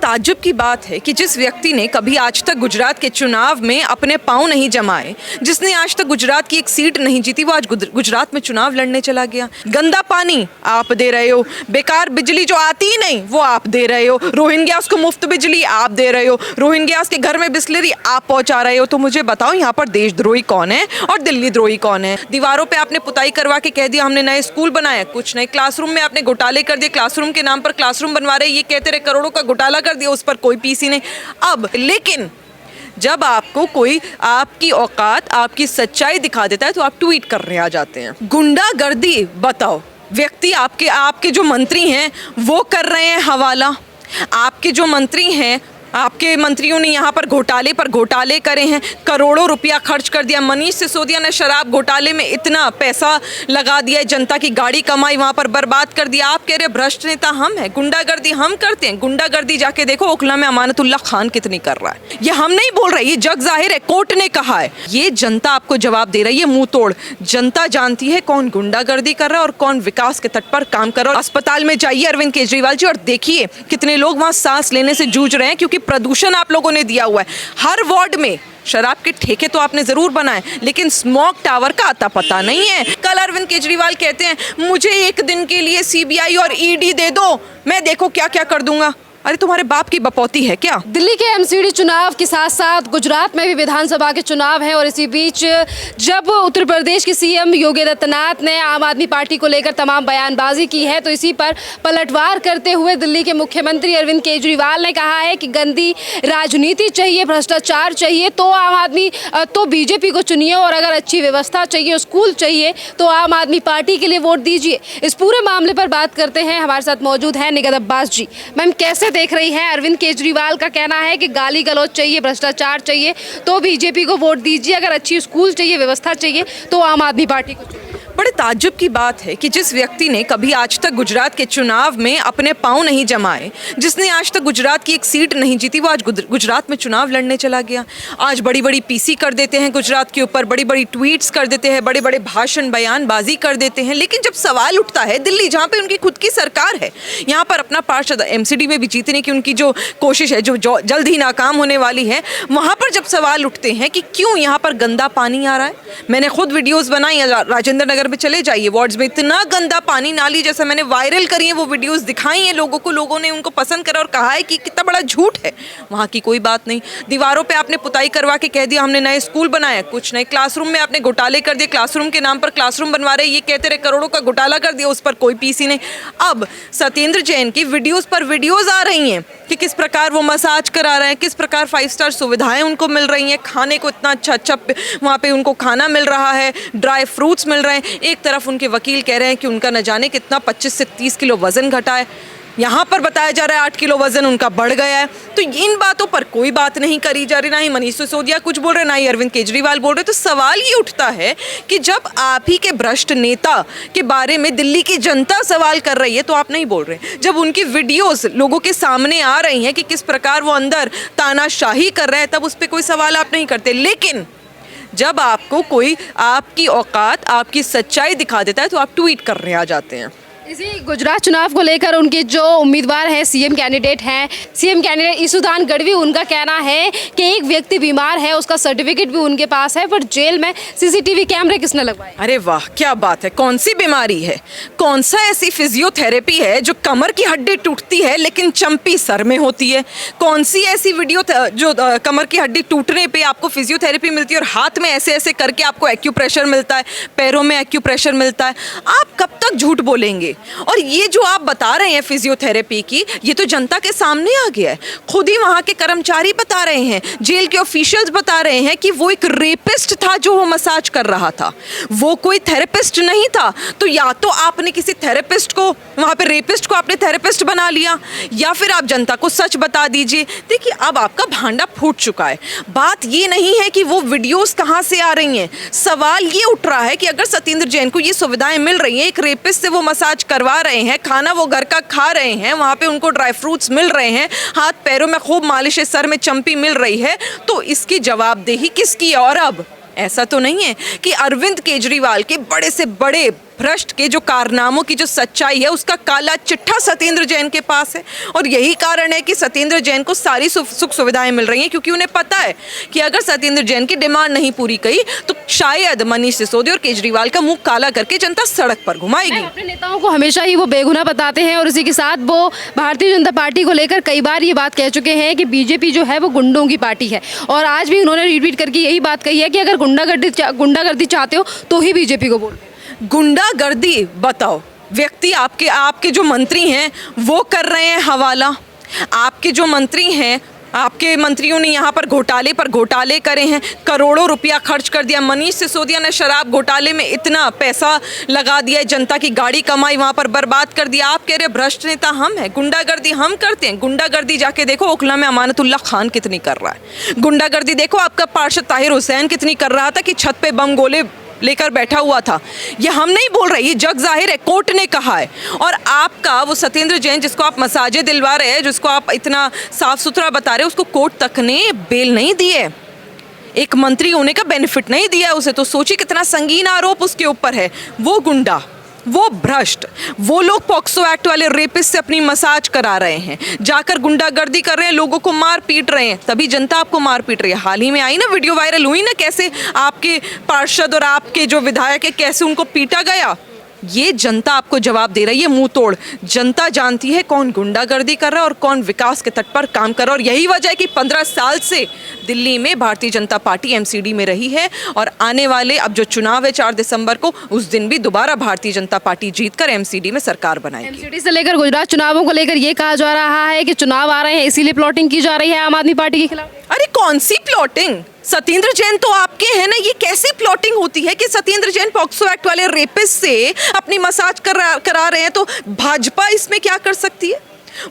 ताज्जुब की बात है कि जिस व्यक्ति ने कभी आज तक गुजरात के चुनाव में अपने पांव नहीं जमाए, जिसने आज तक गुजरात की एक सीट नहीं जीती, वो आज गुजरात में चुनाव लड़ने चला गया। गंदा पानी आप दे रहे हो, बेकार बिजली जो आती ही नहीं वो आप दे रहे हो, रोहिंग्यास को मुफ्त बिजली आप दे रहे हो, रोहिंग्यास के घर में बिस्लरी आप पहुंचा रहे हो। तो मुझे बताओ यहाँ पर देशद्रोही कौन है और दिल्ली द्रोही कौन है? दीवारों पे आपने पुताई करवा के कह दिया हमने नए स्कूल बनाया, कुछ नहीं। क्लासरूम में आपने घोटाले कर दिए, क्लासरूम के नाम पर क्लासरूम बनवा रहे, ये कहते रहे करोड़ों का घोटाला कर दिया, उस पर कोई पीसी नहीं। अब लेकिन जब आपको कोई आपकी औकात, आपकी सच्चाई दिखा देता है तो आप ट्वीट करने आ जाते हैं। गुंडागर्दी बताओ, व्यक्ति आपके जो मंत्री हैं वो कर रहे हैं हवाला, आपके जो मंत्री हैं, आपके मंत्रियों ने यहाँ पर घोटाले करे हैं, करोड़ों रुपया खर्च कर दिया। मनीष सिसोदिया ने शराब घोटाले में इतना पैसा लगा दिया, जनता की गाड़ी कमाई वहाँ पर बर्बाद कर दिया। आप कह रहे भ्रष्ट नेता हम हैं, गुंडागर्दी हम करते हैं। गुंडागर्दी जाके देखो ओखला में अमानतुल्लाह खान कितनी कर रहा है। ये हम नहीं बोल रहे, ये जग जाहिर है, कोर्ट ने कहा है। ये जनता आपको जवाब दे रही है, मुंह तोड़। जनता जानती है कौन गुंडागर्दी कर रहा है और कौन विकास के तट पर काम कर रहा है। अस्पताल में जाइए अरविंद केजरीवाल जी और देखिए कितने लोग वहाँ सांस लेने से जूझ रहे हैं, क्योंकि प्रदूषण आप लोगों ने दिया हुआ है। हर वार्ड में शराब के ठेके तो आपने जरूर बनाए, लेकिन स्मोक टावर का अता पता नहीं है। कल अरविंद केजरीवाल कहते हैं मुझे एक दिन के लिए सीबीआई और ईडी दे दो, मैं देखो क्या क्या कर दूंगा। अरे तुम्हारे बाप की बपौती है क्या? दिल्ली के एमसीडी चुनाव के साथ साथ गुजरात में भी विधानसभा के चुनाव हैं और इसी बीच जब उत्तर प्रदेश के सीएम योगी आदित्यनाथ ने आम आदमी पार्टी को लेकर तमाम बयानबाजी की है, तो इसी पर पलटवार करते हुए दिल्ली के मुख्यमंत्री अरविंद केजरीवाल ने कहा है कि गंदी राजनीति चाहिए, भ्रष्टाचार चाहिए तो आम आदमी तो बीजेपी को चुनिए, और अगर अच्छी व्यवस्था चाहिए, स्कूल चाहिए तो आम आदमी पार्टी के लिए वोट दीजिए। इस पूरे मामले पर बात करते हैं, हमारे साथ मौजूद है निगत अब्बास जी। मैम, कैसे देख रही हैं? अरविंद केजरीवाल का कहना है कि गाली गलौज चाहिए, भ्रष्टाचार चाहिए तो बीजेपी को वोट दीजिए, अगर अच्छी स्कूल चाहिए, व्यवस्था चाहिए तो आम आदमी पार्टी को चुनिए। बड़े ताज्जुब की बात है कि जिस व्यक्ति ने कभी आज तक गुजरात के चुनाव में अपने पांव नहीं जमाए, जिसने आज तक गुजरात की एक सीट नहीं जीती, वो आज गुजरात में चुनाव लड़ने चला गया। आज बड़ी बड़ी पीसी कर देते हैं गुजरात के ऊपर, बड़ी बड़ी ट्वीट्स कर देते हैं, बड़े बड़े भाषण बयानबाजी कर देते हैं। लेकिन जब सवाल उठता है दिल्ली, जहाँ पे उनकी खुद की सरकार है, यहाँ पर अपना पार्षद एमसीडी में भी जीतने की उनकी जो कोशिश है, जो जल्द ही नाकाम होने वाली है, वहाँ पर जब सवाल उठते हैं कि क्यों यहाँ पर गंदा पानी आ रहा है। मैंने खुद वीडियोज़ बनाई, राजेंद्र नगर में चले जाइए, वार्ड्स में इतना गंदा पानी, नाली जैसा, मैंने वायरल करी है वो वीडियोस, दिखाई हैं लोगों को, लोगों ने उनको पसंद करा और कहा है कि कितना बड़ा झूठ है। वहाँ की कोई बात नहीं। दीवारों पे आपने पुताई करवा के कह दिया हमने नए स्कूल बनाया, कुछ नहीं। क्लासरूम में आपने घोटाले कर दिए, क्लासरूम के नाम पर क्लासरूम बनवा रहे, ये कहते रहे करोड़ों का घोटाला कर दिया, उस पर कोई पीसी नहीं। अब सत्येंद्र जैन की वीडियोज पर वीडियोज आ रही हैं कि किस प्रकार वो मसाज करा रहे हैं, किस प्रकार 5 स्टार सुविधाएं उनको मिल रही हैं, खाने को इतना अच्छा वहाँ पे उनको खाना मिल रहा है, ड्राई फ्रूट्स मिल रहे हैं। एक तरफ उनके वकील कह रहे हैं कि उनका न जाने कितना 25 से 30 किलो वजन घटा है, यहाँ पर बताया जा रहा है 8 किलो वजन उनका बढ़ गया है। तो इन बातों पर कोई बात नहीं करी जा रही, ना ही मनीष सिसोदिया कुछ बोल रहे, ना ही अरविंद केजरीवाल बोल रहे। तो सवाल ये उठता है कि जब आप ही के भ्रष्ट नेता के बारे में दिल्ली की जनता सवाल कर रही है तो आप नहीं बोल रहे। जब उनकी वीडियोस लोगों के सामने आ रही हैं कि किस प्रकार वो अंदर तानाशाही कर रहे हैं, तब उस पर कोई सवाल आप नहीं करते। लेकिन जब आपको कोई आपकी औकात, आपकी सच्चाई दिखा देता है तो आप ट्वीट करने आ जाते हैं। इसी गुजरात चुनाव को लेकर उनके जो उम्मीदवार हैं, सीएम कैंडिडेट ईसुदान गढ़वी, उनका कहना है कि एक व्यक्ति बीमार है, उसका सर्टिफिकेट भी उनके पास है, पर जेल में सीसीटीवी कैमरे किसने लगवाए? अरे वाह, क्या बात है! कौन सी बीमारी है, कौन सा ऐसी फिजियोथेरेपी है जो कमर की हड्डी टूटती है लेकिन चंपी सर में होती है? कौन सी ऐसी जो कमर की हड्डी टूटने पे आपको फिजियोथेरेपी मिलती है और हाथ में ऐसे ऐसे करके आपको एक्यूप्रेशर मिलता है, पैरों में एक्यूप्रेशर मिलता है? आप कब तक झूठ बोलेंगे? और ये जो आप बता रहे हैं फिजियोथेरेपी की, ये तो जनता के सामने आ गया है। खुद ही वहां के कर्मचारी बता रहे हैं, जेल के ऑफिशियल्स बता रहे हैं कि वो एक रेपिस्ट था जो वो मसाज कर रहा था, वो कोई थेरेपिस्ट नहीं था। तो या तो आपने किसी थेरेपिस्ट को, वहां पे रेपिस्ट को आपने थेरेपिस्ट बना लिया, या फिर आप जनता को सच बता दीजिए। देखिए, अब आपका भांडा फूट चुका है। बात ये नहीं है कि वो वीडियोस कहां से आ रही हैं, सवाल ये उठ रहा है कि अगर सत्येंद्र जैन को ये सुविधाएं मिल रही हैं, एक रेपिस्ट से वो मसाज करवा रहे हैं, खाना वो घर का खा रहे हैं, वहाँ पे उनको ड्राई फ्रूट्स मिल रहे हैं, हाथ पैरों में खूब मालिश, सर में चंपी मिल रही है, तो इसकी जवाबदेही किसकी है? और अब ऐसा तो नहीं है कि अरविंद केजरीवाल के बड़े से बड़े भ्रष्ट के जो कारनामों की जो सच्चाई है उसका काला चिट्ठा सत्येंद्र जैन के पास है। और यही कारण है कि सत्येंद्र जैन को सारी सुख सुविधाएं मिल रही हैं, क्योंकि उन्हें पता है कि अगर सत्येंद्र जैन की डिमांड नहीं पूरी की तो शायद मनीष सिसोदिया और केजरीवाल का मुंह काला करके जनता सड़क पर घुमाएगी। अपने नेताओं को हमेशा ही वो बेगुनाह बताते हैं और इसी के साथ वो भारतीय जनता पार्टी को लेकर कई बार ये बात कह चुके हैं कि बीजेपी जो है वो गुंडों की पार्टी है। और आज भी उन्होंने रिट्वीट करके यही बात कही है कि अगर गुंडागर्दी चाहते हो तो ही बीजेपी को बोल। गुंडागर्दी बताओ, व्यक्ति आपके जो मंत्री हैं वो कर रहे हैं हवाला। आपके जो मंत्री हैं, आपके मंत्रियों ने यहाँ पर घोटाले करे हैं, करोड़ों रुपया खर्च कर दिया। मनीष सिसोदिया ने शराब घोटाले में इतना पैसा लगा दिया, जनता की गाड़ी कमाई वहाँ पर बर्बाद कर दिया। आप कह रहे भ्रष्ट नेता हम हैं, गुंडागर्दी हम करते हैं। गुंडागर्दी जाके देखो ओखला में अमानतुल्लाह खान कितनी कर रहा है। गुंडागर्दी देखो आपका पार्षद ताहिर हुसैन कितनी कर रहा था कि छत पे बम गोले लेकर बैठा हुआ था। ये हम नहीं बोल रहे, ये जग जाहिर है, कोर्ट ने कहा है। और आपका वो सत्येंद्र जैन जिसको आप मसाजे दिलवा रहे हैं, जिसको आप इतना साफ सुथरा बता रहे हैं, उसको कोर्ट तक ने बेल नहीं दी है, एक मंत्री होने का बेनिफिट नहीं दिया उसे। तो सोचिए कितना संगीन आरोप उसके ऊपर है। वो गुंडा, वो भ्रष्ट, वो लोग पॉक्सो एक्ट वाले रेपिस्ट से अपनी मसाज करा रहे हैं, जाकर गुंडागर्दी कर रहे हैं, लोगों को मार पीट रहे हैं, तभी जनता आपको मार पीट रही है। हाल ही में आई ना वीडियो, वायरल हुई ना, कैसे आपके पार्षद और आपके जो विधायक है कैसे उनको पीटा गया। ये जनता आपको जवाब दे रही है मुंह तोड़। जनता जानती है कौन गुंडागर्दी कर रहा है और कौन विकास के तट पर काम कर रहा है। और यही वजह है कि 15 साल से दिल्ली में भारतीय जनता पार्टी एमसीडी में रही है। और आने वाले अब जो चुनाव है 4 दिसंबर को, उस दिन भी दोबारा भारतीय जनता पार्टी जीतकर एमसीडी में सरकार बनाएगी। एमसीडी से लेकर गुजरात चुनावों को लेकर ये कहा जा रहा है कि चुनाव आ रहे हैं इसीलिए प्लॉटिंग की जा रही है आम आदमी पार्टी के खिलाफ। अरे कौन सी प्लॉटिंग? सत्येंद्र जैन तो आपके हैं ना, ये कैसी प्लॉटिंग होती है कि सत्येंद्र जैन पॉक्सो एक्ट वाले रेपिस्ट से अपनी मसाज करा रहे हैं, तो भाजपा इसमें क्या कर सकती है?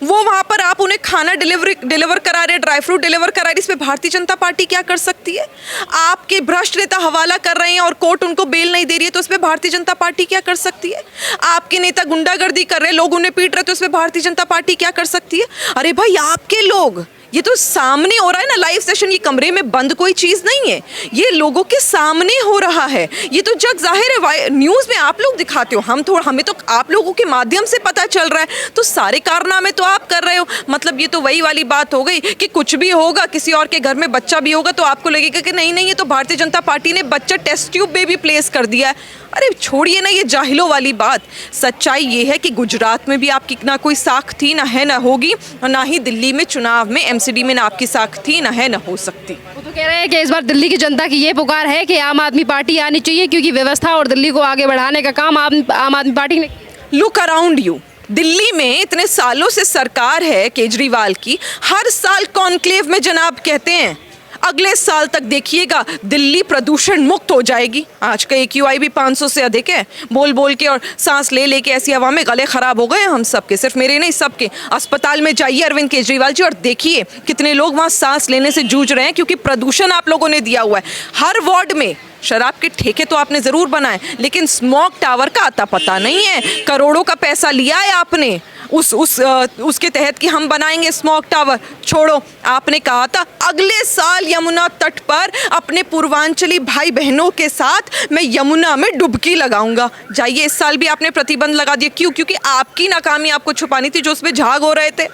वो वहां पर आप उन्हें खाना डिलीवर करा रहे, ड्राई फ्रूट डिलीवर करा रहे, इसमें भारतीय जनता पार्टी क्या कर सकती है? आपके भ्रष्ट नेता हवाला कर रहे हैं और कोर्ट उनको बेल नहीं दे रही है, तो इसमें भारतीय जनता पार्टी क्या कर सकती है? आपके नेता गुंडागर्दी कर रहे हैं, लोग उन्हें पीट रहे, तो इसमें भारतीय जनता पार्टी क्या कर सकती है? अरे भाई आपके लोग, ये तो सामने हो रहा है ना लाइव सेशन, ये कमरे में बंद कोई चीज नहीं है, ये लोगों के सामने हो रहा है। ये तो जग जाहिर है, न्यूज में आप लोग दिखाते हो, हमें तो आप लोगों के माध्यम से पता चल रहा है। तो सारे कारनामे तो आप कर रहे हो। मतलब ये तो वही वाली बात हो गई कि कुछ भी होगा, किसी और के घर में बच्चा भी होगा तो आपको लगेगा कि नहीं नहीं, ये तो भारतीय जनता पार्टी ने बच्चा टेस्ट ट्यूब में भी प्लेस कर दिया है। अरे छोड़िए ना ये जाहिलों वाली बात। सच्चाई ये है कि गुजरात में भी आपकी ना कोई साख थी, ना है, ना होगी, और ना ही दिल्ली में चुनाव में एमसीडी में ना आपकी साख थी, ना है, ना हो सकती। वो तो कह रहे हैं कि इस बार दिल्ली की जनता की ये पुकार है कि आम आदमी पार्टी आनी चाहिए, क्योंकि व्यवस्था और दिल्ली को आगे बढ़ाने का काम आम आदमी पार्टी ने। लुक अराउंड यू, दिल्ली में इतने सालों से सरकार है केजरीवाल की, हर साल कॉन्क्लेव में जनाब कहते हैं अगले साल तक देखिएगा दिल्ली प्रदूषण मुक्त हो जाएगी। आज का AQI भी 500 से अधिक है। बोल बोल के और सांस ले लेके ऐसी हवा में गले खराब हो गए हम सबके, सिर्फ मेरे नहीं सबके। अस्पताल में जाइए अरविंद केजरीवाल जी और देखिए कितने लोग वहाँ सांस लेने से जूझ रहे हैं, क्योंकि प्रदूषण आप लोगों ने दिया हुआ है। हर वार्ड में शराब के ठेके तो आपने जरूर बनाए, लेकिन स्मोक टावर का अता पता नहीं है। करोड़ों का पैसा लिया है आपने उसके तहत कि हम बनाएंगे स्मोक टावर। छोड़ो, आपने कहा था अगले साल यमुना तट पर अपने पूर्वांचली भाई बहनों के साथ मैं यमुना में डुबकी लगाऊंगा। जाइए, इस साल भी आपने प्रतिबंध लगा दिया। क्यों? क्योंकि आपकी नाकामी आपको छुपानी थी, जो उसमें झाग हो रहे थे।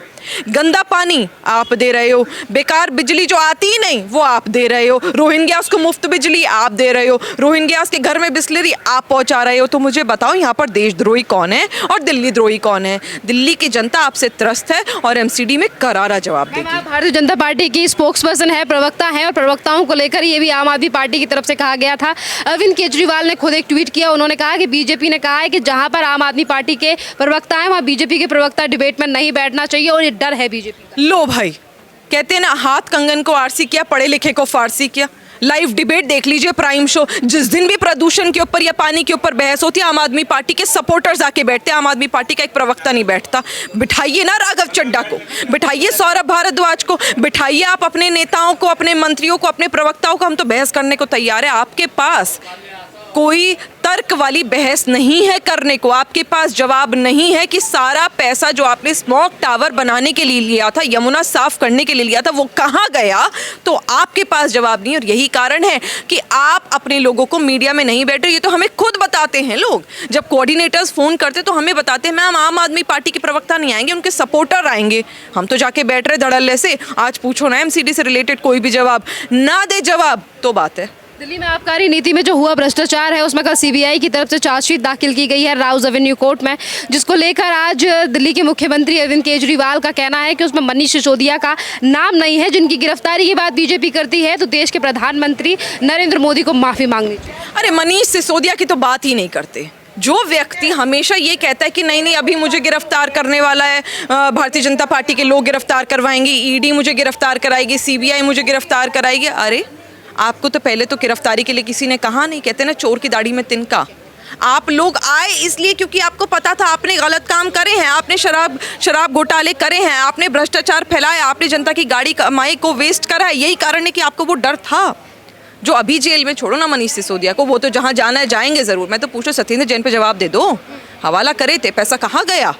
गंदा पानी आप दे रहे हो, बेकार बिजली जो आती ही नहीं वो आप दे रहे हो, रोहिंग्यास को मुफ्त बिजली आप दे रहे हो, रोहिंग्यास के घर में बिस्लरी आप पहुंचा रहे हो। तो मुझे बताओ यहाँ पर देशद्रोही कौन है और दिल्ली द्रोही कौन है? दिल्ली की जनता आपसे त्रस्त है और एमसीडी में करारा जवाब देगी। भारतीय जनता पार्टी की स्पोक्स पर्सन है, प्रवक्ता है, और प्रवक्ताओं को लेकर ये भी आम आदमी पार्टी की तरफ से कहा गया था। अरविंद केजरीवाल ने खुद एक ट्वीट किया, उन्होंने कहा कि बीजेपी ने कहा है कि जहाँ पर आम आदमी पार्टी के प्रवक्ता हैं वहाँ बीजेपी के प्रवक्ता डिबेट में नहीं बैठना चाहिए और डर है बीजेपी। लो भाई, कहते हैं ना हाथ कंगन को आरसी किया, पढ़े लिखे को फारसी किया। लाइव डिबेट देख लीजिए, प्राइम शो। जिस दिन भी प्रदूषण के ऊपर या पानी के ऊपर बहस होती है, आम आदमी पार्टी के सपोर्टर्स आके बैठते हैं, आम आदमी पार्टी का एक प्रवक्ता नहीं बैठता। बिठाइए ना राघव चड्ढा को, बिठाइए सौरभ भारद्वाज को, बिठाइए आप अपने नेताओं को, अपने मंत्रियों को, अपने प्रवक्ताओं को। हम तो बहस करने को तैयार है। आपके पास कोई तर्क वाली बहस नहीं है करने को। आपके पास जवाब नहीं है कि सारा पैसा जो आपने स्मॉग टावर बनाने के लिए लिया था, यमुना साफ करने के लिए लिया था, वो कहाँ गया, तो आपके पास जवाब नहीं। और यही कारण है कि आप अपने लोगों को मीडिया में नहीं बैठ रहे। ये तो हमें खुद बताते हैं लोग, जब कोऑर्डिनेटर्स फोन करते तो हमें बताते हैं मैम आम आदमी पार्टी के प्रवक्ता नहीं आएंगे, उनके सपोर्टर आएंगे। हम तो जाके बैठ रहे धड़ल्ले से। आज पूछो ना एमसीडी से रिलेटेड कोई भी जवाब ना दे, जवाब तो बात है। दिल्ली में आबकारी नीति में जो हुआ भ्रष्टाचार है उसमें कल सीबीआई की तरफ से चार्जशीट दाखिल की गई है राउज एवेन्यू कोर्ट में, जिसको लेकर आज दिल्ली के मुख्यमंत्री अरविंद केजरीवाल का कहना है कि उसमें मनीष सिसोदिया का नाम नहीं है, जिनकी गिरफ्तारी की बात बीजेपी करती है तो देश के प्रधानमंत्री नरेंद्र मोदी को माफी मांगनी चाहिए। अरे मनीष सिसोदिया की तो बात ही नहीं करते। जो व्यक्ति हमेशा ये कहता है कि नहीं नहीं अभी मुझे गिरफ्तार करने वाला है, भारतीय जनता पार्टी के लोग गिरफ्तार करवाएंगे, ईडी मुझे गिरफ्तार कराएगी, सीबीआई मुझे गिरफ्तार कराएगी। अरे आपको तो पहले तो गिरफ्तारी के लिए किसी ने कहा नहीं। कहते ना चोर की दाढ़ी में तिनका। आप लोग आए इसलिए क्योंकि आपको पता था आपने गलत काम करे हैं, आपने शराब घोटाले करे हैं, आपने भ्रष्टाचार फैलाया, आपने जनता की गाड़ी कमाई को वेस्ट करा है। यही कारण है कि आपको वो डर था। जो अभी जेल में, छोड़ो ना मनीष सिसोदिया को, वो तो जहाँ जाना है जाएंगे ज़रूर। मैं तो पूछो सत्येंद्र जैन पे जवाब दे दो, हवाला करे थे, पैसा कहाँ गया,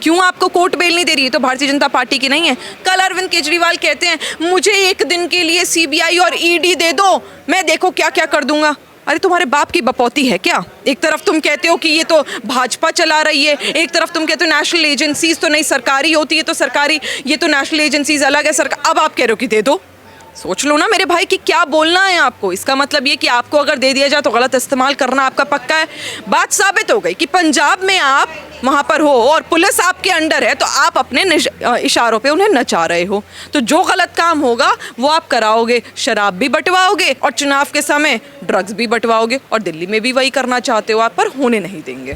क्यों आपको कोर्ट बेल नहीं दे रही है? तो भारतीय जनता पार्टी की नहीं है। कल अरविंद केजरीवाल कहते हैं मुझे एक दिन के लिए सीबीआई और ईडी दे दो, मैं देखो क्या क्या कर दूंगा। अरे तुम्हारे बाप की बपौती है क्या? एक तरफ तुम कहते हो कि ये तो भाजपा चला रही है, एक तरफ तुम कहते हो नेशनल एजेंसीज तो नहीं सरकारी होती है, तो सरकारी, ये तो नेशनल एजेंसीज अलग है सरकार। अब आप कह रहे हो कि दे दो। सोच लो ना मेरे भाई कि क्या बोलना है आपको। इसका मतलब ये कि आपको अगर दे दिया जाए तो गलत इस्तेमाल करना आपका पक्का है। बात साबित हो गई कि पंजाब में आप वहाँ पर हो और पुलिस आपके अंडर है, तो आप अपने इशारों पे उन्हें नचा रहे हो। तो जो गलत काम होगा वो आप कराओगे, शराब भी बंटवाओगे और चुनाव के समय ड्रग्स भी बंटवाओगे, और दिल्ली में भी वही करना चाहते हो आप, पर होने नहीं देंगे।